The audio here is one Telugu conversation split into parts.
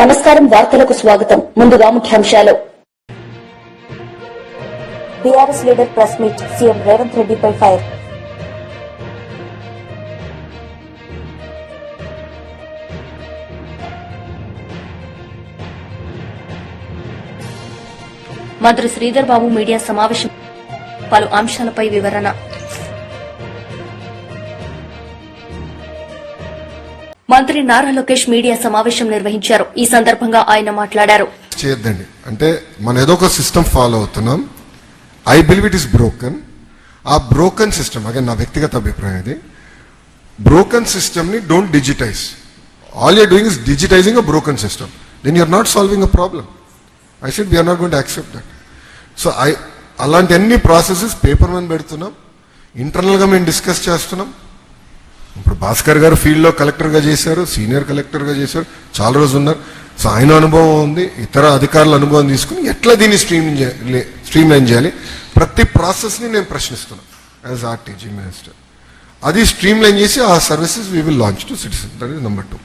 నమస్కారం, వార్తలకు స్వాగతం. ముందుగా ముఖ్యాంశాలు. BRS leader press meet, CM Revanth రెడ్డిపై ఫైర్. మంత్రి శ్రీధర్ బాబు మీడియా సమావేశం, పలు అంశాలపై వివరణ. మంత్రి నారా లోకేష్ మీడియా సమావేశం నిర్వహించారు. ఈ సందర్భంగా ఆయన మాట్లాడారు. చేయొద్దండి అంటే మనం ఏదో ఒక సిస్టమ్ ఫాలో అవుతున్నాం. I believe it is broken. ఆ బ్రోకన్ సిస్టమ్, అగే నా వ్యక్తిగత అభిప్రాయం ఇది, బ్రోకన్ సిస్టమ్ ని don't digitize. All you're doing is digitizing a broken system. Then you're not solving a problem. I said we're not going to accept that. So అలాంటి అన్ని ప్రాసెసెస్ పేపర్ మీద పెడుతున్నాం, ఇంటర్నల్ గా మేము డిస్కస్ చేస్తున్నాం. ఇప్పుడు భాస్కర్ గారు ఫీల్డ్ లో కలెక్టర్ గా చేశారు, సీనియర్ కలెక్టర్ గా చేశారు, చాలా రోజులు ఉన్నారు. సో ఆయన అనుభవం ఉంది, ఇతర అధికారుల అనుభవం తీసుకుని ఎట్లా దీన్ని స్ట్రీమ్ లైన్ చేయాలి, ప్రతి ప్రాసెస్ ని నేను ప్రశ్నిస్తున్నాను యాజ్ ఆర్టీజీ మినిస్టర్. అది స్ట్రీమ్ లైన్ చేసి ఆ services we will launch to citizen. That is number 2.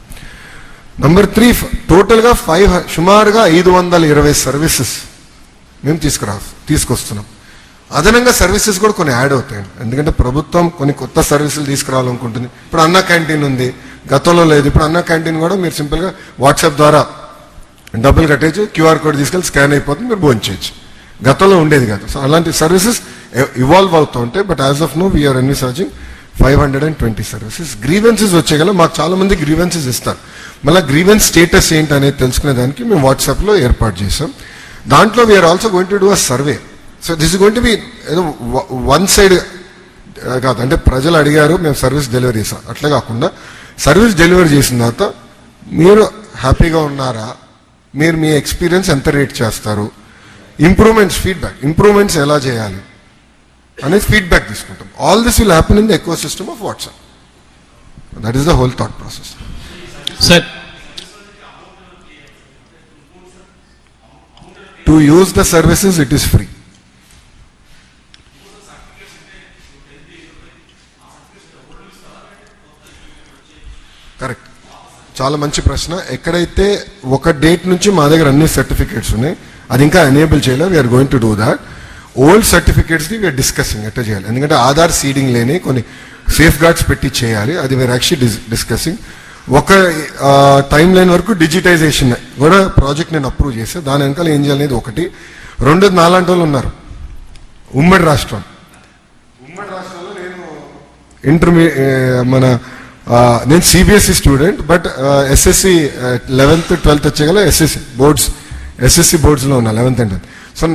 Number 3, total గా సుమారుగా 520 సర్వీసెస్ మేము తీసుకొస్తున్నాం. అదనంగా సర్వీసెస్ కూడా కొన్ని యాడ్ అవుతాయి. ఎందుకంటే ప్రభుత్వం కొన్ని కొత్త సర్వీసులు తీసుకురావాలనుకుంటుంది. ఇప్పుడు అన్న క్యాంటీన్ ఉంది, గతంలో లేదు. ఇప్పుడు అన్న క్యాంటీన్ కూడా మీరు సింపుల్ గా వాట్సాప్ ద్వారా డబ్బులు కట్టేసి క్యూఆర్ కోడ్ తీసుకెళ్ళి స్కాన్ అయిపోతుంది, మీరు భోజనం చేయొచ్చు. గతంలో ఉండేది కాదు. సో అలాంటి సర్వీసెస్ ఇవాల్వ్ అవుతూ ఉంటాయి. But as of now we are envisaging 520 services. Grievances వచ్చేగల మాకు చాలా మంది గ్రీవెన్సెస్ ఇస్తారు. మళ్ళీ గ్రీవెన్స్ స్టేటస్ ఏంటి అనేది తెలుసుకునే దానికి మేము వాట్సాప్ లో ఏర్పాటు చేసాం. దాంట్లో we're also going to do a survey. So this is going to be ఏదో వన్ సైడ్ కాదు, అంటే ప్రజలు అడిగారు మేము సర్వీస్ డెలివరీ చేసాం అట్లా కాకుండా, సర్వీస్ డెలివరీ చేసిన తర్వాత మీరు హ్యాపీగా ఉన్నారా, మీరు మీ ఎక్స్పీరియన్స్ ఎంత రేట్ చేస్తారు, ఇంప్రూవ్మెంట్స్ ఎలా చేయాలి అనేది ఫీడ్బ్యాక్ తీసుకుంటాం. All this will happen in the eco system of WhatsApp. That is the whole thought process. Sir, to use the services it is free. Correct, చాలా మంచి ప్రశ్న. ఎక్కడైతే ఒక డేట్ నుంచి మా దగ్గర అన్ని సర్టిఫికేట్స్ ఉన్నాయి, అది ఇంకా ఎనేబుల్ చేయలేదు. We're going to do that. Old certificates ది వీఆర్ డిస్కసింగ్ ఎట్లా చేయాలి. ఎందుకంటే ఆధార్ సీడింగ్ లేని కొన్ని సేఫ్ గార్డ్స్ పెట్టి చేయాలి. అది వీఆర్ యాక్చువల్లీ డిస్కసింగ్. ఒక టైం లైన్ వరకు డిజిటైజేషన్ కూడా ప్రాజెక్ట్ నేను అప్రూవ్ చేస్తే దాని వెనకాల ఏం చేయాలనేది ఒకటి. 2 నాలాంటి వాళ్ళు ఉన్నారు ఉమ్మడి రాష్ట్రంలో. నేను CBSE student, but SSC 11th 12th వచ్చేగల ఎస్ఎస్సి బోర్డ్స్ లో ఉన్నా 11th and 10th. సో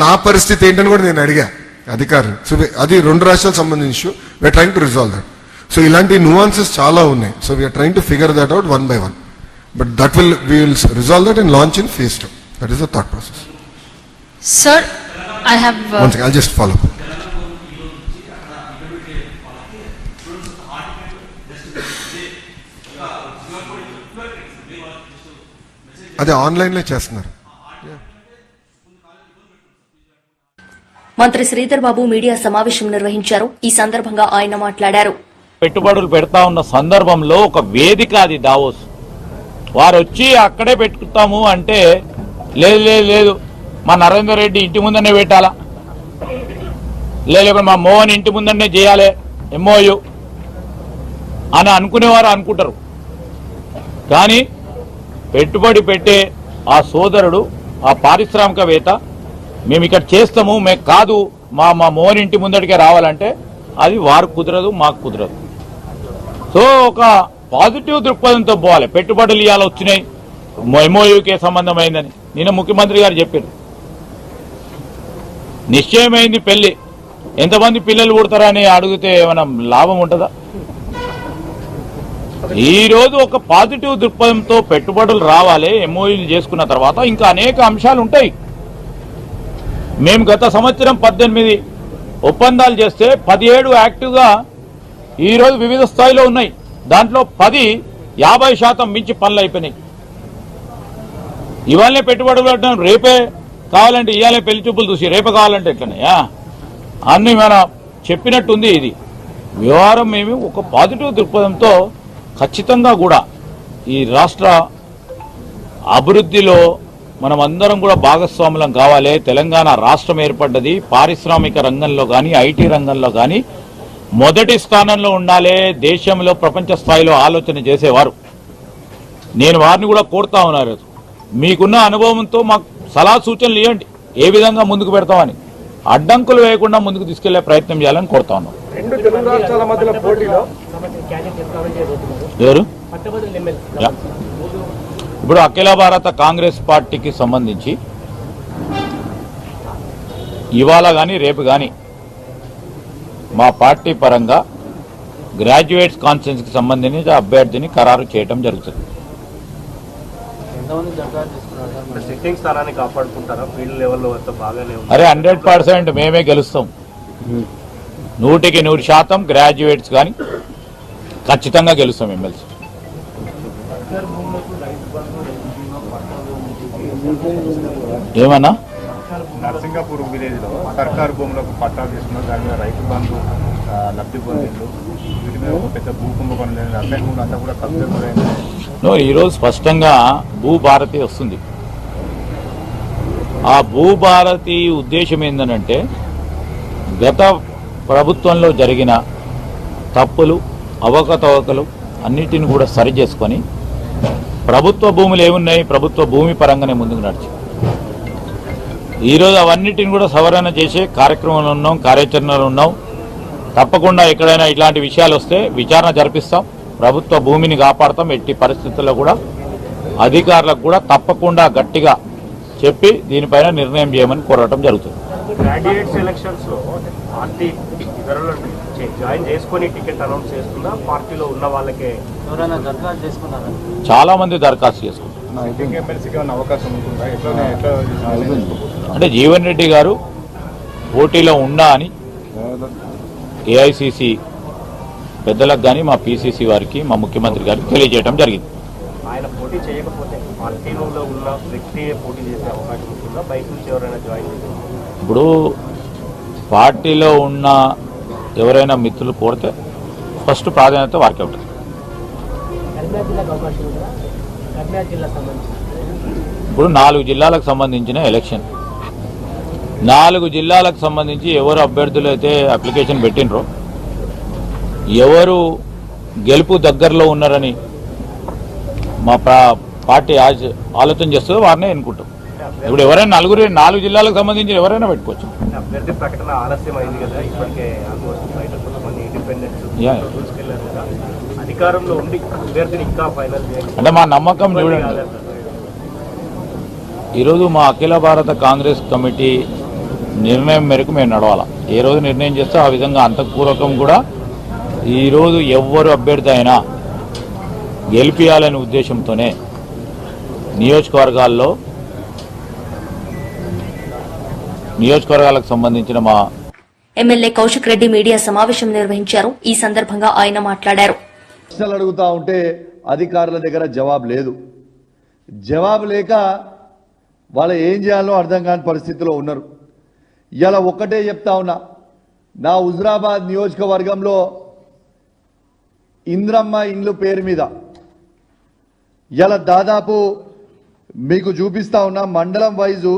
నా పరిస్థితి ఏంటని కూడా నేను అడిగా అధికారులు. సో అది 2 రాష్ట్రాలకు సంబంధించిన issue. We're trying to resolve that. So ఇలాంటి nuances చాలా ఉన్నాయి. So we're trying to figure that out one by one. But we will resolve that and launch in phase 2. That is the thought process. sir, I have. One second, I'll just follow. అదే ఆన్లైన్ లో చేస్తున్నారు. మంత్రి శ్రీధర్ బాబు మీడియా సమావేశం నిర్వహించారు. ఈ సందర్భంగా ఆయన మాట్లాడారు. పెట్టుబడులు పెడతా ఉన్న సందర్భంలో ఒక వేదిక అది దావోస్. వారు వచ్చి అక్కడే పెట్టుకుంటాము అంటే లేదు లేదు లేదు మా నరేందర్ రెడ్డి ఇంటి ముందనే పెట్టాలా, లేకపోతే మా మోహన్ ఇంటి ముందనే చేయాలి ఎంఓయు అని అనుకునేవారు అనుకుంటారు. కానీ పెట్టుబడి పెట్టే ఆ సోదరుడు, ఆ పారిశ్రామికవేత్త మేము ఇక్కడ చేస్తాము, మేము కాదు మా మోహన్ ఇంటి ముందడికే రావాలంటే అది వారికి కుదరదు, మాకు కుదరదు. సో ఒక పాజిటివ్ దృక్పథంతో పోవాలి. పెట్టుబడులు ఇవాళ వచ్చినాయి, ఎంఓయూకే సంబంధమైందని నిన్న ముఖ్యమంత్రి గారు చెప్పారు. నిశ్చయమైంది పెళ్లి, ఎంతమంది పిల్లలు పుడతారని అడిగితే ఏమైనా లాభం ఉంటుందా? ఈ రోజు ఒక పాజిటివ్ దృక్పథంతో పెట్టుబడులు రావాలి. ఎంఓయూలు చేసుకున్న తర్వాత ఇంకా అనేక అంశాలు ఉంటాయి. మేము గత సంవత్సరం 18 ఒప్పందాలు చేస్తే 17 యాక్టివ్గా ఈరోజు వివిధ స్థాయిలో ఉన్నాయి. దాంట్లో 10 50% మించి పనులు అయిపోయినాయి. ఇవాళనే పెట్టుబడులు పెట్టడం, రేపే కావాలంటే ఇవాళే పెళ్లి చూపులు చూసి రేపే కావాలంటే ఎట్లనయ్యా అన్ని మన చెప్పినట్టుంది. ఇది వ్యవహారం మేము ఒక పాజిటివ్ దృక్పథంతో ఖచ్చితంగా కూడా ఈ రాష్ట్ర అభివృద్ధిలో మనం అందరం కూడా భాగస్వాములం కావాలి. తెలంగాణ రాష్ట్రం ఏర్పడ్డది పారిశ్రామిక రంగంలో కానీ ఐటీ రంగంలో కానీ మొదటి స్థానంలో ఉండాలి. దేశంలో ప్రపంచ స్థాయిలో ఆలోచన చేసేవారు. నేను వారిని కూడా కోరుతా ఉన్నారు, మీకున్న అనుభవంతో మాకు సలహా సూచనలు ఇవ్వండి, ఏ విధంగా ముందుకు పెడతామని. అడ్డంకులు వేయకుండా ముందుకు తీసుకెళ్లే ప్రయత్నం చేయాలని కోరుతా ఉన్నాం. రెండు తెలుగు రాష్ట్రాల మధ్యలో పోటీలో ఎవరు యా. ఇప్పుడు అఖిల భారత కాంగ్రెస్ పార్టీకి సంబంధించి ఇవాళ కానీ రేపు కానీ మా పార్టీ పరంగా గ్రాడ్యుయేట్స్ కాన్ఫరెన్స్కి సంబంధించి అభ్యర్థిని ఖరారు చేయడం జరుగుతుంది. సిట్టింగ్ స్థానాన్ని కాపాడుకుంటారా? ఫీల్డ్ లెవెల్లో బాగానే ఉంది. అరే 100% మేమే గెలుస్తాం. 100% గ్రాడ్యుయేట్స్ కానీ ఖచ్చితంగా గెలుస్తాం ఎమ్మెల్సీ. ఏమన్నా నర్సింగాపూర్ విలేజ్ లో సర్కారు భూములకు పట్టాలు తీసుకున్నారు, దాని మీద రైతు బంధు లబ్ధి పొందిండ్రు. వీటి మీద ఒక పెద్ద భూకుంభకోణం లేదు, అసైన్ భూములు అంతా కూడా కబ్జా గురైంది. ఈరోజు స్పష్టంగా భూభారతి వస్తుంది. ఆ భూభారతి ఉద్దేశం ఏంటంటే గత ప్రభుత్వంలో జరిగిన తప్పులు అవకతవకలు అన్నిటిని కూడా సరి చేసుకొని ప్రభుత్వ భూములు ఏమున్నాయి ప్రభుత్వ భూమి పరంగానే ముందుకు నడిచి ఈరోజు అవన్నిటిని కూడా సవరణ చేసే కార్యక్రమంలో ఉన్నాం, కార్యాచరణలో ఉన్నాం. తప్పకుండా ఎక్కడైనా ఇట్లాంటి విషయాలు వస్తే విచారణ జరిపిస్తాం, ప్రభుత్వ భూమిని కాపాడతాం. ఎట్టి పరిస్థితుల్లో కూడా అధికారులకు కూడా తప్పకుండా గట్టిగా చెప్పి దీనిపైన నిర్ణయం చేయమని కోరటం జరుగుతుంది. గ్రాడ్యుయేట్స్ ఎలక్షన్స్ లో పార్టీ ఇతరులు జాయిన్ చేసుకుని టికెట్ అనౌన్స్ చేస్తుందా? పార్టీలో ఉన్న వాళ్ళకే ఎవరైనా దరఖాస్తు చేసుకున్నారా? చాలా మంది దరఖాస్తు చేసుకుంటారు. ఎమ్మెల్సీకి ఏమైనా అవకాశం ఉంటుందా? ఎట్లా అంటే జీవన్ రెడ్డి గారు పోటీలో ఉన్నా అని ఏఐసిసి పెద్దలకు కానీ మా పిసిసి వారికి మా ముఖ్యమంత్రి గారికి తెలియజేయడం జరిగింది. ఆయన పోటీ చేయకపోతే పార్టీలో ఉన్న వ్యక్తి పోటీ చేసే అవకాశం ఉంటుందా? బయట నుంచి ఎవరైనా జాయిన్ చేస్తారు? ఇప్పుడు పార్టీలో ఉన్న ఎవరైనా మిత్రులు కోరితే ఫస్ట్ ప్రాధాన్యత వారికి ఉంటుంది. ఇప్పుడు 4 జిల్లాలకు సంబంధించిన ఎలక్షన్, 4 జిల్లాలకు సంబంధించి ఎవరు అభ్యర్థులు అయితే అప్లికేషన్ పెట్టినరో, ఎవరు గెలుపు దగ్గరలో ఉన్నారని మా పార్టీ ఆలోచన చేస్తుందో వారినే ఎన్నుకుంటాం. ఇప్పుడు ఎవరైనా 4 జిల్లాలకు సంబంధించి ఎవరైనా పెట్టుకోవచ్చు. అభ్యర్థి ప్రకటన ఆలస్యం అయింది కదా, ఇప్పటికే ఆల్మోస్ట్ బయట కొంతమంది ఇండిపెండెంట్స్ దూసుకెళ్లారు కదా, అధికారంలో ఉండి అభ్యర్థిని ఇంకా ఫైనల్ చేయాలి అంటే మా నమ్మకం చూడండి. ఈరోజు మా అఖిల భారత కాంగ్రెస్ కమిటీ నిర్ణయం మేరకు మేము నడవాలా. ఏ రోజు నిర్ణయం చేస్తే ఆ విధంగా అంతఃపూర్వకం కూడా ఈరోజు ఎవ్వరు అభ్యర్థి అయినా గెలిపియాలనే ఉద్దేశంతోనే నియోజకవర్గాలకు సంబంధించిన మా ఎమ్మెల్యే కౌశిక్ రెడ్డి మీడియా సమావేశం నిర్వహించారు. ఈ సందర్భంగా ఆయన మాట్లాడారు. ప్రశ్నలు అడుగుతా ఉంటే అధికారుల దగ్గర జవాబు లేదు. జవాబు లేక వాళ్ళు ఏం చేయాలో అర్థం కాని పరిస్థితిలో ఉన్నారు. ఇలా ఒక్కటే చెప్తా ఉన్నా, నా హుజరాబాద్ నియోజకవర్గంలో ఇంద్రమ్మ ఇండ్లు పేరు మీద ఇలా దాదాపు మీకు చూపిస్తా ఉన్నా, మండలం వైజు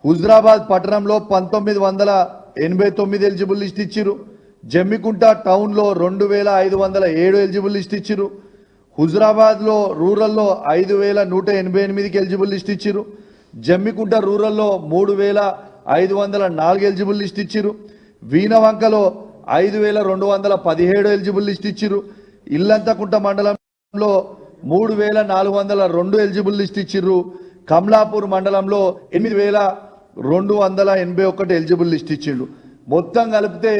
హుజరాబాద్ పట్టణంలో 1989 ఎలిజిబుల్ లిస్ట్ ఇచ్చిరు. జమ్మికుంట టౌన్లో 2507 ఎలిజిబుల్ లిస్ట్ ఇచ్చిరు. హుజరాబాద్లో రూరల్లో 5188కి ఎలిజిబుల్ లిస్ట్ ఇచ్చిరు. జమ్మికుంట రూరల్లో 3504 ఎలిజిబుల్ లిస్ట్ ఇచ్చిరు. వీణవంకలో 5217 ఎలిజిబుల్ లిస్ట్ ఇచ్చిరు. ఇల్లంతకుంట మండలంలో 3402 ఎలిజిబుల్ లిస్ట్ ఇచ్చిర్రు. కమలాపూర్ మండలంలో 8281 ఎలిజిబుల్ లిస్ట్ ఇచ్చిండు. మొత్తం కలిపితే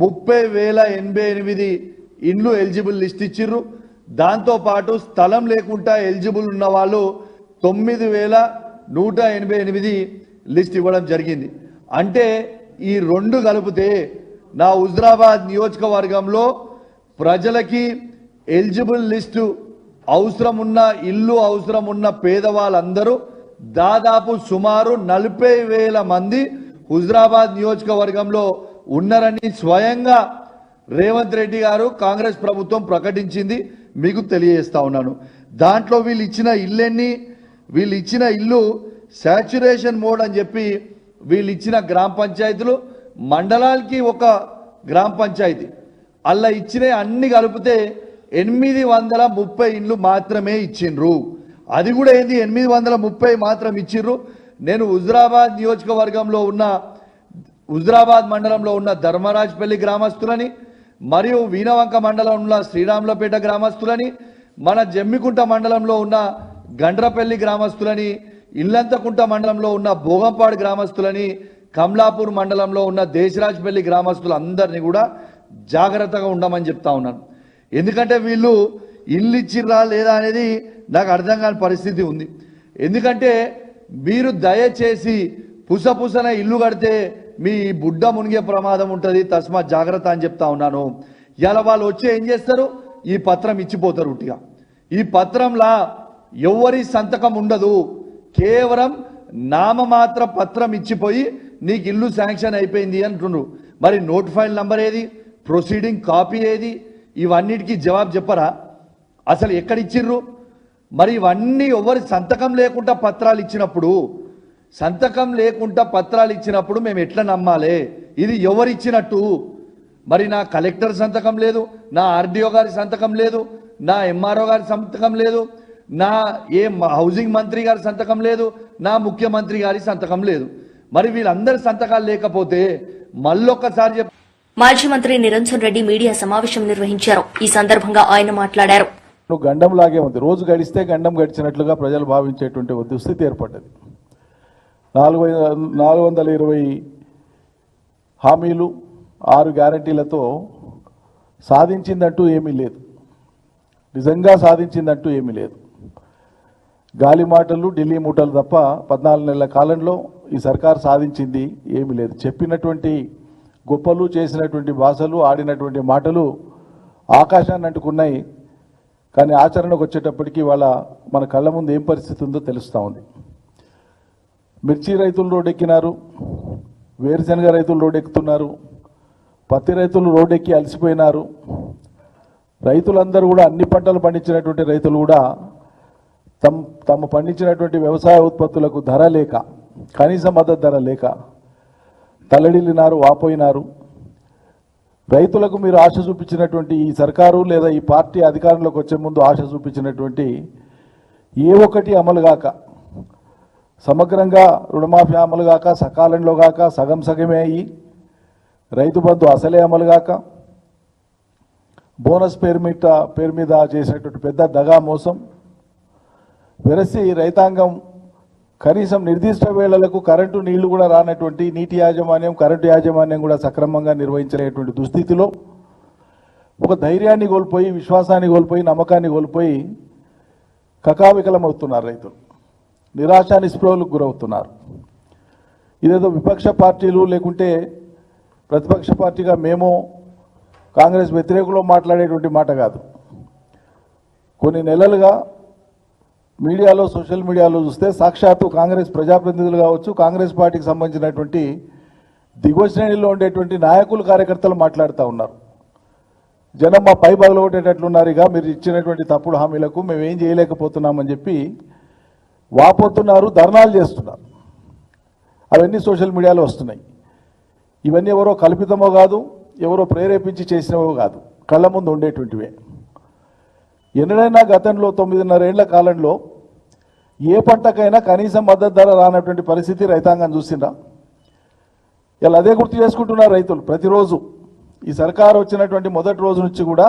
30,088 ఇండ్లు ఎలిజిబుల్ లిస్ట్ ఇచ్చిర్రు. దాంతో పాటు స్థలం లేకుండా ఎలిజిబుల్ ఉన్న వాళ్ళు 9,188 లిస్ట్ ఇవ్వడం జరిగింది. అంటే ఈ రెండు కలిపితే నా హుజరాబాద్ నియోజకవర్గంలో ప్రజలకి ఎలిజిబుల్ లిస్టు అవసరం ఉన్న ఇల్లు అవసరం ఉన్న పేదవాళ్ళందరూ దాదాపు సుమారు 40,000 మంది హుజరాబాద్ నియోజకవర్గంలో ఉన్నారని స్వయంగా రేవంత్ రెడ్డి గారు కాంగ్రెస్ ప్రభుత్వం ప్రకటించింది. మీకు తెలియజేస్తా ఉన్నాను. దాంట్లో వీళ్ళు ఇచ్చిన ఇల్లు శాచ్యురేషన్ మోడ్ అని చెప్పి వీళ్ళు ఇచ్చిన గ్రామ పంచాయతీలు మండలానికి ఒక గ్రామ పంచాయతీ అలా ఇచ్చిన అన్ని కలిపితే 830 ఇండ్లు మాత్రమే ఇచ్చిండ్రు. అది కూడా ఏంది 830 మాత్రం ఇచ్చిర్రు. నేను హుజురాబాద్ నియోజకవర్గంలో ఉన్న హుజురాబాద్ మండలంలో ఉన్న ధర్మరాజ్పల్లి గ్రామస్తులని మరియు వీణవంక మండలంలో ఉన్న శ్రీరాములపేట గ్రామస్తులని మన జమ్మికుంట మండలంలో ఉన్న గండ్రపల్లి గ్రామస్తులని ఇల్లంతకుంట మండలంలో ఉన్న భోగంపాడు గ్రామస్తులని కమలాపూర్ మండలంలో ఉన్న దేశరాజ్పల్లి గ్రామస్తులందరినీ కూడా జాగ్రత్తగా ఉండమని చెప్తా ఉన్నాను. ఎందుకంటే వీళ్ళు ఇల్లు ఇచ్చిర్రా లేదా అనేది నాకు అర్థం కాని పరిస్థితి ఉంది. ఎందుకంటే మీరు దయచేసి పుసపుసన ఇల్లు కడితే మీ బుడ్డ మునిగే ప్రమాదం ఉంటుంది, తస్మాత్ జాగ్రత్త అని చెప్తా ఉన్నాను. ఇలా వాళ్ళు వచ్చి ఏం చేస్తారు, ఈ పత్రం ఇచ్చిపోతారు ఉట్టిగా. ఈ పత్రంలా ఎవరి సంతకం ఉండదు, కేవలం నామమాత్ర పత్రం ఇచ్చిపోయి నీకు ఇల్లు శాంక్షన్ అయిపోయింది అంటున్నారు. మరి నోట్ ఫైల్ నంబర్ ఏది, ప్రొసీడింగ్ కాపీ ఏది, ఇవన్నిటికీ జవాబు చెప్పరా? అసలు ఎక్కడిచ్చిర్రు? మరి ఇవన్నీ ఎవరి సంతకం లేకుండా పత్రాలు ఇచ్చినప్పుడు మేము ఎట్లా నమ్మాలి ఇది ఎవరిచ్చినట్టు? మరి నా కలెక్టర్ సంతకం లేదు, నా ఆర్డీఓ గారి సంతకం లేదు, నా ఎంఆర్ఓ గారి సంతకం లేదు, నా హౌసింగ్ మంత్రి గారి సంతకం లేదు, నా ముఖ్యమంత్రి గారి సంతకం లేదు. మరి వీళ్ళందరి సంతకాలు లేకపోతే మళ్ళొక్కసారి మాజీ మంత్రి నిరంజన్ రెడ్డి మీడియా సమావేశం నిర్వహించారు. ఈ సందర్భంగా ఆయన మాట్లాడారు. గండంలాగే ఉంది, రోజు గడిస్తే గండం గడిచినట్లుగా ప్రజలు భావించేటువంటి దుస్థితి ఏర్పడ్డది. 420 హామీలు 6 గ్యారంటీలతో సాధించిందంటూ ఏమీ లేదు, నిజంగా సాధించిందంటూ ఏమీ లేదు. గాలి మాటలు ఢిల్లీ మూటలు తప్ప 14 నెలల కాలంలో ఈ సర్కార్ సాధించింది ఏమీ లేదు. చెప్పినటువంటి గొప్పలు, చేసినటువంటి భాషలు, ఆడినటువంటి మాటలు ఆకాశాన్ని అంటుకున్నాయి. కానీ ఆచరణకు వచ్చేటప్పటికి వాళ్ళ మన కళ్ళ ముందు ఏం పరిస్థితి ఉందో తెలుస్తూ ఉంది. మిర్చి రైతులు రోడ్డెక్కినారు, వేరుశనగ రైతులు రోడ్డెక్కుతున్నారు, పత్తి రైతులు రోడ్డెక్కి అలసిపోయినారు. రైతులందరూ కూడా అన్ని పంటలు పండించినటువంటి రైతులు కూడా తమ పండించినటువంటి వ్యవసాయ ఉత్పత్తులకు ధర లేక, కనీస మద్దతు ధర లేక తల్లడిల్లినారు, వాపోయినారు. రైతులకు మీరు ఆశ చూపించినటువంటి ఈ సర్కారు లేదా ఈ పార్టీ అధికారంలోకి వచ్చే ముందు ఆశ చూపించినటువంటి ఏ ఒక్కటి అమలు కాక, సమగ్రంగా రుణమాఫీ అమలు కాక, సకాలంలో కాక, సగం సగమే అయ్యి, రైతు బంధు అసలే అమలు కాక, బోనస్ పేరు మీద చేసినటువంటి పెద్ద దగా మోసం వెరసి రైతాంగం కనీసం నిర్దిష్ట వేళలకు కరెంటు నీళ్లు కూడా రానటువంటి నీటి యాజమాన్యం, కరెంటు యాజమాన్యం కూడా సక్రమంగా నిర్వహించలేటువంటి దుస్థితిలో ఒక ధైర్యాన్ని కోల్పోయి, విశ్వాసాన్ని కోల్పోయి, నమ్మకాన్ని కోల్పోయి కకావికలమవుతున్నారు రైతులు. నిరాశ నిస్పృహలకు గురవుతున్నారు. ఇదేదో విపక్ష పార్టీలు లేకుంటే ప్రతిపక్ష పార్టీగా మేము కాంగ్రెస్ వ్యతిరేకులో మాట్లాడేటువంటి మాట కాదు. కొన్ని నెలలుగా మీడియాలో, సోషల్ మీడియాలో చూస్తే సాక్షాత్తు కాంగ్రెస్ ప్రజాప్రతినిధులు కావచ్చు, కాంగ్రెస్ పార్టీకి సంబంధించినటువంటి దిగువ శ్రేణిలో ఉండేటువంటి నాయకులు, కార్యకర్తలు మాట్లాడుతూ ఉన్నారు. జనం మా పై బగలగొట్టేటట్లున్నారు, ఇక మీరు ఇచ్చినటువంటి తప్పుడు హామీలకు మేమేం చేయలేకపోతున్నామని చెప్పి వాపోతున్నారు, ధర్నాలు చేస్తున్నారు. అవన్నీ సోషల్ మీడియాలో వస్తున్నాయి. ఇవన్నీ ఎవరో కల్పితమో కాదు, ఎవరో ప్రేరేపించి చేసినవో కాదు, కళ్ళ ముందు ఉండేటువంటివే. ఎన్నడైనా గతంలో 9.5 ఏళ్ల కాలంలో ఏ పంటకైనా కనీసం మద్దతు ధర రానటువంటి పరిస్థితి రైతాంగం చూసిందా? ఇలా అదే గుర్తు చేసుకుంటున్నారు రైతులు ప్రతిరోజు. ఈ సర్కారు వచ్చినటువంటి మొదటి రోజు నుంచి కూడా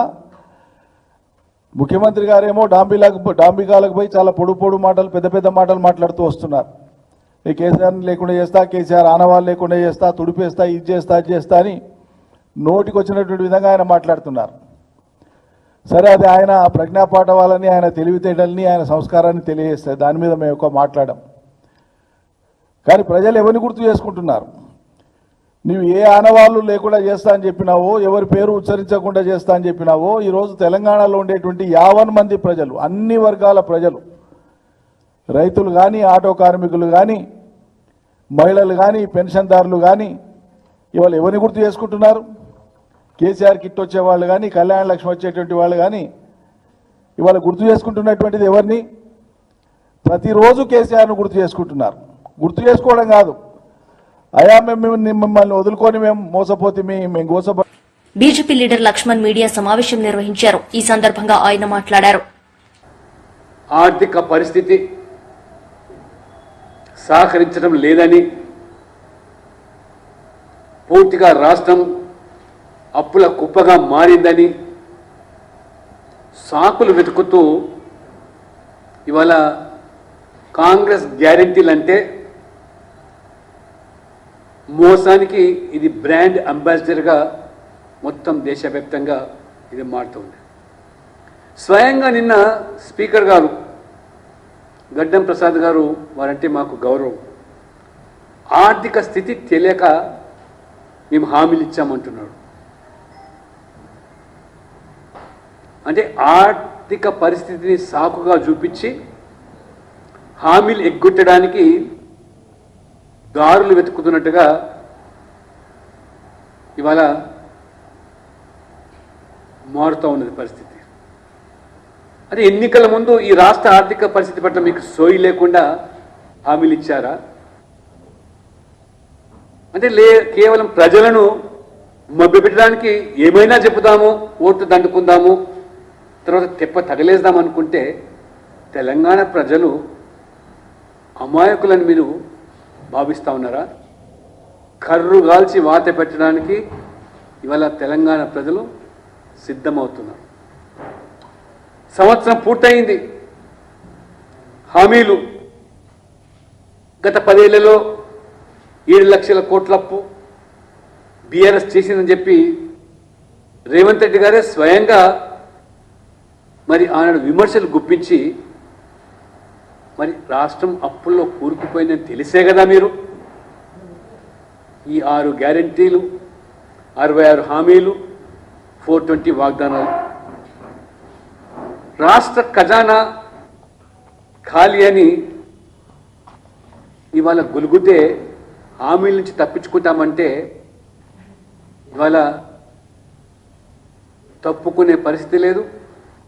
ముఖ్యమంత్రి గారేమో డాంబికాలకు పోయి చాలా పొడు మాటలు, పెద్ద పెద్ద మాటలు మాట్లాడుతూ వస్తున్నారు. ఈ కేసీఆర్ని లేకుండా చేస్తా, కేసీఆర్ ఆనవాళ్ళు లేకుండా చేస్తా, తుడిపేస్తా, ఇది చేస్తా, అది చేస్తా అని నోటికి వచ్చినటువంటి విధంగా ఆయన మాట్లాడుతున్నారు. సరే, అది ఆయన ప్రజ్ఞాపాఠవాలని, ఆయన తెలివితేటల్ని, ఆయన సంస్కారాన్ని తెలియజేస్తాయి. దాని మీద మేము ఎక్కువ మాట్లాడాం. కానీ ప్రజలు ఎవరిని గుర్తు చేసుకుంటున్నారు? నువ్వు ఏ ఆనవాళ్ళు లేకుండా చేస్తా అని చెప్పినావో, ఎవరి పేరు ఉచ్చరించకుండా చేస్తా అని చెప్పినావో, ఈరోజు తెలంగాణలో ఉండేటువంటి 50 మంది ప్రజలు, అన్ని వర్గాల ప్రజలు, రైతులు కానీ, ఆటో కార్మికులు కానీ, మహిళలు కానీ, పెన్షన్దారులు కానీ, ఇవాళ ఎవరిని గుర్తు చేసుకుంటున్నారు? కేసీఆర్ కిట్ వచ్చేవాళ్ళు కానీ, కళ్యాణ లక్ష్మి వచ్చేటువంటి వాళ్ళు కానీ, ఇవాళ గుర్తు చేసుకుంటున్నటువంటిది ఎవరిని? ప్రతిరోజు కేసీఆర్ను గుర్తు చేసుకుంటున్నారు. గుర్తు చేసుకోవడం కాదు, అయా మేము మిమ్మల్ని వదులుకొని మేము మోసపోతే మేము గోసపో. బీజేపీ లీడర్ లక్ష్మణ్ మీడియా సమావేశం నిర్వహించారు. ఈ సందర్భంగా ఆయన మాట్లాడారు. ఆర్థిక పరిస్థితి సహకరించడం లేదని, పూర్తిగా రాష్ట్రం అప్పుల కుప్పగా మారిందని సాకులు వెతుకుతూ ఇవాళ కాంగ్రెస్ గ్యారెంటీలంటే మోసానికి ఇది బ్రాండ్ అంబాసిడర్గా మొత్తం దేశవ్యాప్తంగా ఇది మారుతుంది. స్వయంగా నిన్న స్పీకర్ గారు గడ్డం ప్రసాద్ గారు వారంటే మాకు గౌరవం, ఆర్థిక స్థితి తెలియక మేము హామీలు ఇచ్చామంటున్నాడు. అంటే ఆర్థిక పరిస్థితిని సాకుగా చూపించి హామీలు ఎగ్గొట్టడానికి దారులు వెతుకుతున్నట్టుగా ఇవాళ మారుతూ ఉన్నది పరిస్థితి. అంటే ఎన్నికల ముందు ఈ రాష్ట్ర ఆర్థిక పరిస్థితి పట్ల మీకు సోయి లేకుండా హామీలు ఇచ్చారా? అంటే కేవలం ప్రజలను మభ్యపెట్టడానికి ఏమైనా చెబుదాము, ఓట్లు దండుకుందాము, తర్వాత తెప్ప తగలేద్దాం అనుకుంటే తెలంగాణ ప్రజలు అమాయకులను మీరు భావిస్తూ ఉన్నారా? కర్రు గాల్చి వాత పెట్టడానికి ఇవాళ తెలంగాణ ప్రజలు సిద్ధమవుతున్నారు. సంవత్సరం పూర్తయింది. హామీలు గత 10 ఏళ్లలో 7 లక్షల కోట్ల అప్పు బీఆర్ఎస్ చేసిందని చెప్పి రేవంత్ రెడ్డి గారే స్వయంగా మరి ఆనాడు విమర్శలు గుప్పించి మరి రాష్ట్రం అప్పుల్లో కూరుకుపోయిందని తెలిసే కదా మీరు ఈ 6 గ్యారెంటీలు, 66 హామీలు, 420 వాగ్దానాలు. రాష్ట్ర ఖజానా ఖాళీ అని ఇవాళ గొలుగుతే హామీల నుంచి తప్పించుకుంటామంటే ఇవాళ తప్పుకునే పరిస్థితి లేదు.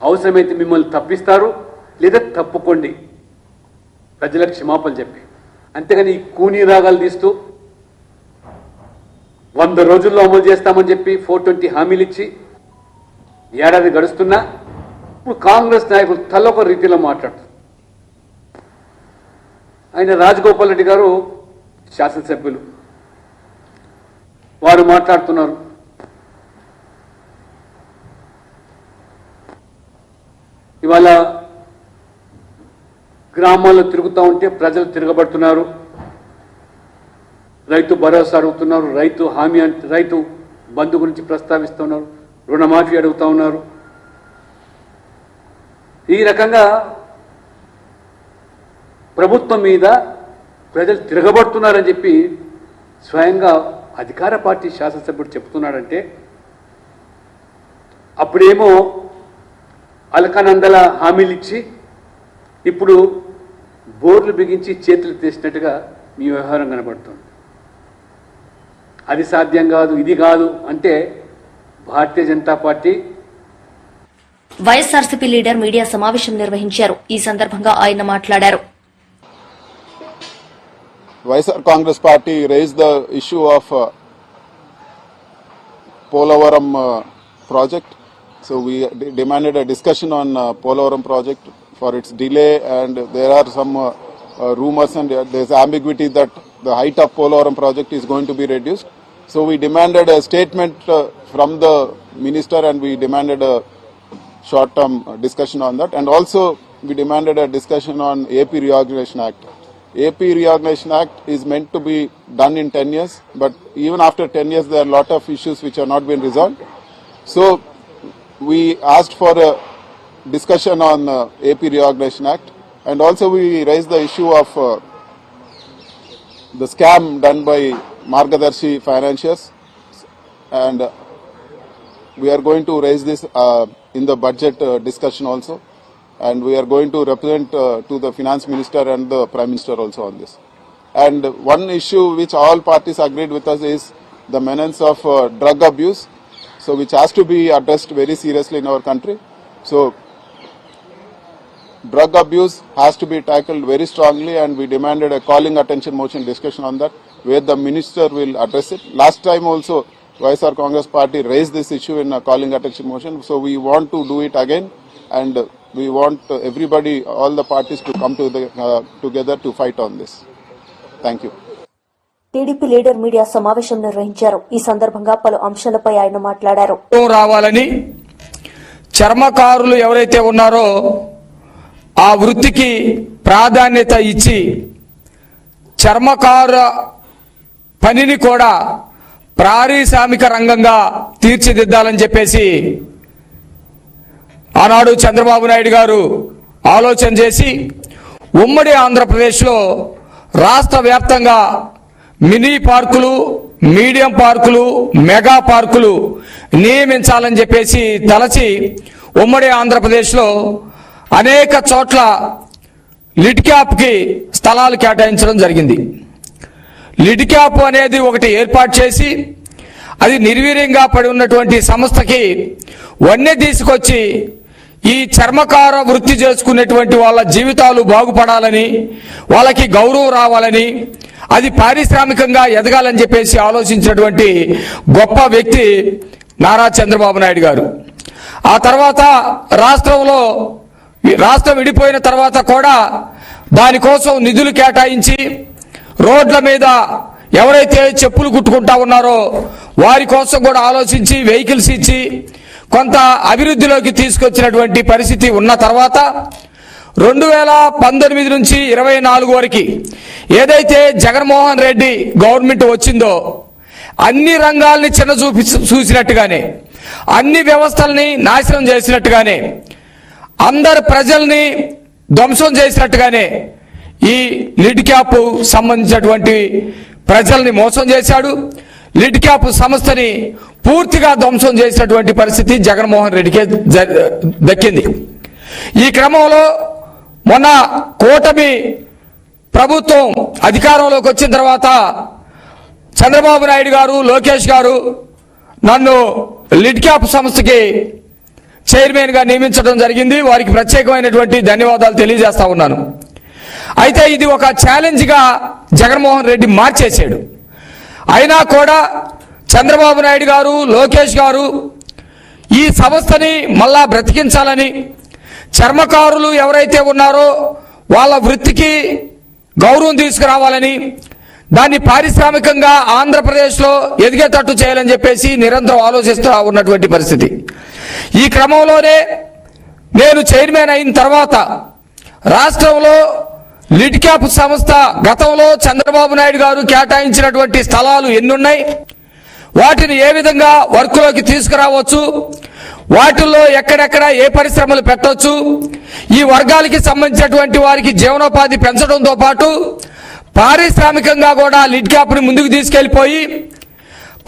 అవసరమైతే మిమ్మల్ని తప్పిస్తారు, లేదా తప్పుకోండి ప్రజలకు క్షమాపణ చెప్పి. అంతేగాని ఈ కూనీ రాగాలు తీస్తూ 100 రోజుల్లో అమలు చేస్తామని చెప్పి 420 హామీలు ఇచ్చి ఏడాది గడుస్తున్నా ఇప్పుడు కాంగ్రెస్ నాయకులు తల్లొక రీతిలో మాట్లాడుతారు. ఆయన రాజగోపాల్ రెడ్డి గారు శాసనసభ్యులు వారు మాట్లాడుతున్నారు. ఇవాళ గ్రామాల్లో తిరుగుతూ ఉంటే ప్రజలు తిరగబడుతున్నారు, రైతు భరోసా అడుగుతున్నారు, రైతు హామీ రైతు బంధు గురించి ప్రస్తావిస్తున్నారు, రుణమాఫీ అడుగుతూ ఉన్నారు. ఈ రకంగా ప్రభుత్వం మీద ప్రజలు తిరగబడుతున్నారని చెప్పి స్వయంగా అధికార పార్టీ శాసనసభ్యుడు చెప్తున్నాడంటే అప్పుడేమో అలకానందల హామీలు ఇచ్చి ఇప్పుడు బోర్లు బిగించి చేతులు తీసినట్టుగా మీ వ్యవహారం కనబడుతుంది. అది సాధ్యం కాదు, ఇది కాదు అంటే Bharatiya Janata Party. YSRCP leader media సమావేశం నిర్వహించారు. ఈ సందర్భంగా ఆయన మాట్లాడారు. YSR Congress Party raised the issue of Polavaram project. So we demanded a discussion on Polavaram project for its delay, and there are some rumors and there's ambiguity that the height of Polavaram project is going to be reduced. So we demanded a statement from the minister, and we demanded a short-term discussion on that, and also we demanded a discussion on AP Reorganization Act. AP Reorganization Act is meant to be done in 10 years, but even after 10 years there are a lot of issues which have not been resolved. So we asked for a discussion on AP Reorganization Act, and also we raised the issue of the scam done by Margadarshi Financiers, and we are going to raise this in the budget discussion also, and we are going to represent to the finance minister and the prime minister also on this. And one issue which all parties agreed with us is the menace of drug abuse, so which has to be addressed very seriously in our country. So drug abuse has to be tackled very strongly, and we demanded a calling attention motion discussion on that, where the minister will address it. Last time also, YSR Congress Party raised this issue in a calling attention motion, so we want to do it again, and we want everybody, all the parties to come together to fight on this. Thank you. TDP leader media సమావేశం నిర్వహించారు. ఈ సందర్భంగా పలు అంశాలపై ఆయన మాట్లాడారు. రావాలని చర్మకారులు ఎవరైతే ఉన్నారో ఆ వృత్తికి ప్రాధాన్యత ఇచ్చి చర్మకార పనిని కూడా పారిశ్రామిక రంగంగా తీర్చిదిద్దాలని చెప్పేసి ఆనాడు చంద్రబాబు నాయుడు గారు ఆలోచన చేసి ఉమ్మడి ఆంధ్రప్రదేశ్లో రాష్ట్ర వ్యాప్తంగా మినీ పార్కులు, మీడియం పార్కులు, మెగా పార్కులు నియమించాలని చెప్పేసి తలచి ఉమ్మడి ఆంధ్రప్రదేశ్లో అనేక చోట్ల లిడ్ క్యాప్కి స్థలాలు కేటాయించడం జరిగింది. లిడ్ క్యాప్ అనేది ఒకటి ఏర్పాటు చేసి అది నిర్వీర్యంగా పడి ఉన్నటువంటి సంస్థకి వన్నె తీసుకొచ్చి ఈ చర్మకార వృత్తి చేసుకునేటువంటి వాళ్ళ జీవితాలు బాగుపడాలని, వాళ్ళకి గౌరవం రావాలని, అది పారిశ్రామికంగా ఎదగాలని చెప్పేసి ఆలోచించినటువంటి గొప్ప వ్యక్తి నారా చంద్రబాబు నాయుడు గారు. ఆ తర్వాత రాష్ట్రం విడిపోయిన తర్వాత కూడా దానికోసం నిధులు కేటాయించి రోడ్ల మీద ఎవరైతే చెప్పులు కుట్టుకుంటా ఉన్నారో వారి కోసం కూడా ఆలోచించి వెహికల్స్ ఇచ్చి కొంత అభివృద్ధిలోకి తీసుకొచ్చినటువంటి పరిస్థితి ఉన్న తర్వాత 2019 నుంచి 24 వరకు ఏదైతే జగన్మోహన్ రెడ్డి గవర్నమెంట్ వచ్చిందో అన్ని రంగాల్ని చిన్న చూసినట్టుగానే, అన్ని వ్యవస్థల్ని నాశనం చేసినట్టుగానే, అందరు ప్రజల్ని ధ్వంసం చేసినట్టుగానే ఈ లిడ్ క్యాప్ సంబంధించినటువంటి ప్రజల్ని మోసం చేశాడు. లిడ్ క్యాప్ సంస్థని పూర్తిగా ధ్వంసం చేసినటువంటి పరిస్థితి జగన్మోహన్ రెడ్డికే దక్కింది. ఈ క్రమంలో మొన్న కూటమి ప్రభుత్వం అధికారంలోకి వచ్చిన తర్వాత చంద్రబాబు నాయుడు గారు, లోకేష్ గారు నన్ను లిడ్ క్యాప్ సంస్థకి చైర్మన్ గా నియమించడం జరిగింది. వారికి ప్రత్యేకమైనటువంటి ధన్యవాదాలు తెలియజేస్తా ఉన్నాను. అయితే ఇది ఒక ఛాలెంజ్ గా జగన్మోహన్ రెడ్డి మార్చేశాడు. అయినా కూడా చంద్రబాబు నాయుడు గారు, లోకేష్ గారు ఈ సంస్థని మళ్ళా బ్రతికించాలని, చర్మకారులు ఎవరైతే ఉన్నారో వాళ్ళ వృత్తికి గౌరవం తీసుకురావాలని, దాన్ని పారిశ్రామికంగా ఆంధ్రప్రదేశ్లో ఎదిగేటట్టు చేయాలని చెప్పేసి నిరంతరం ఆలోచిస్తూ ఉన్నటువంటి పరిస్థితి. ఈ క్రమంలోనే నేను చైర్మన్ అయిన తర్వాత రాష్ట్రంలో లిడ్ క్యాప్ సంస్థ గతంలో చంద్రబాబు నాయుడు గారు కేటాయించినటువంటి స్థలాలు ఎన్నున్నాయి, వాటిని ఏ విధంగా వర్క్లోకి తీసుకురావచ్చు, వాటిల్లో ఎక్కడెక్కడ ఏ పరిశ్రమలు పెట్టవచ్చు, ఈ వర్గాలకి సంబంధించినటువంటి వారికి జీవనోపాధి పెంచడంతో పాటు పారిశ్రామికంగా కూడా లిడ్ క్యాప్ని ముందుకు తీసుకెళ్లిపోయి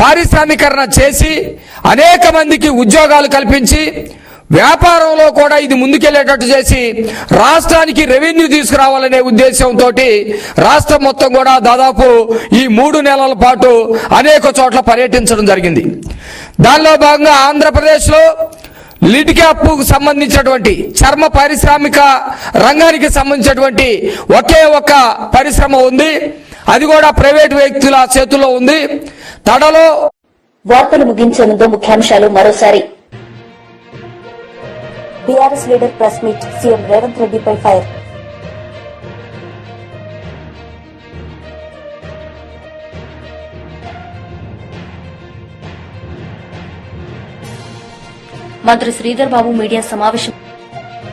పారిశ్రామీకరణ చేసి అనేక మందికి ఉద్యోగాలు కల్పించి వ్యాపారంలో కూడా ఇది ముందుకెళ్లేటట్టు చేసి రాష్ట్రానికి రెవెన్యూ తీసుకురావాలనే ఉద్దేశంతో రాష్ట్రం మొత్తం కూడా దాదాపు ఈ 3 నెలల పాటు అనేక చోట్ల పర్యటించడం జరిగింది. దానిలో భాగంగా ఆంధ్రప్రదేశ్లో లిడ్ క్యాప్ సంబంధించినటువంటి చర్మ పారిశ్రామిక రంగానికి సంబంధించినటువంటి ఒకే ఒక పరిశ్రమ ఉంది. అది కూడా ప్రైవేట్ వ్యక్తుల చేతుల్లో ఉంది. తడలో వార్తలు ముగించే ముందు ముఖ్యాంశాలు మరోసారి. BRS leader press meet, CM Revanth రెడ్డిపై ఫైర్. మంత్రి శ్రీధర్ బాబు మీడియా సమావేశం,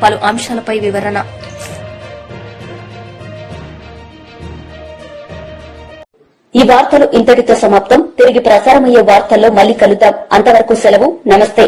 పలు అంశాలపై వివరణ. ఈ వార్తలు ఇంతటితో సమాప్తం. తిరిగి ప్రసారమయ్యే వార్తల్లో మళ్లీ కలుద్దాం. అంతవరకు సెలవు. నమస్తే.